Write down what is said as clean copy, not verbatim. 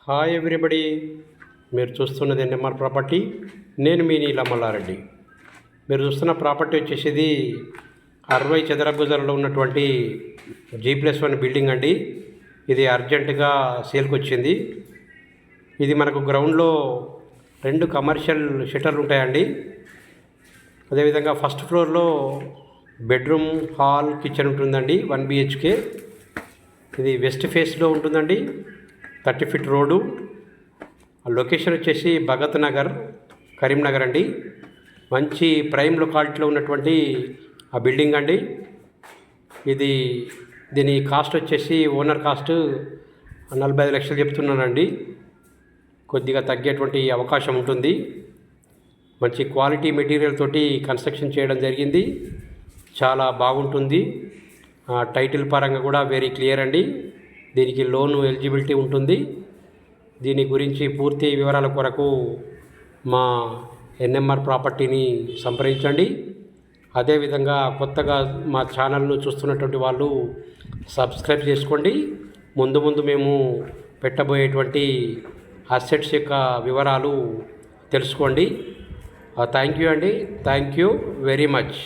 Hi everybody, మీరు చూస్తున్నది NMR property. నేను మీ నీల మల్లారెడ్డి. మీరు చూస్తున్న ప్రాపర్టీ వచ్చేసి 60 చదరపు గజాలలో ఉన్నటువంటి G+1 బిల్డింగ్ అండి. ఇది అర్జెంటుగా సేల్కి వచ్చింది. ఇది మనకు గ్రౌండ్లో 2 కమర్షియల్ షట్టర్లు ఉంటాయండి. అదేవిధంగా ఫస్ట్ ఫ్లోర్లో బెడ్రూమ్, హాల్, కిచెన్ ఉంటుందండి. 1 BHK. ఇది వెస్ట్ ఫేస్లో ఉంటుందండి. 30 ఫీట్ రోడ్డు. లొకేషన్ వచ్చేసి భగత్ నగర్, కరీంనగర్ అండి. మంచి ప్రైమ్ లొకాలిటీలో ఉన్నటువంటి ఆ బిల్డింగ్ అండి. దీని కాస్ట్ వచ్చేసి ఓనర్ కాస్ట్ 45 లక్షలు చెప్తున్నానండి. కొద్దిగా తగ్గేటువంటి అవకాశం ఉంటుంది. మంచి క్వాలిటీ మెటీరియల్ తోటి కన్స్ట్రక్షన్ చేయడం జరిగింది. చాలా బాగుంటుంది. టైటిల్ పరంగా కూడా వెరీ క్లియర్ అండి. దీనికి లోను ఎలిజిబిలిటీ ఉంటుంది. దీని గురించి పూర్తి వివరాల కొరకు మా ఎన్ఎంఆర్ ప్రాపర్టీని సంప్రదించండి. అదేవిధంగా కొత్తగా మా ఛానల్ను చూస్తున్నటువంటి వాళ్ళు సబ్స్క్రైబ్ చేసుకోండి. ముందు మేము పెట్టబోయేటువంటి అసెట్స్ యొక్క వివరాలు తెలుసుకోండి. థ్యాంక్ యూ అండి. Thank you very much.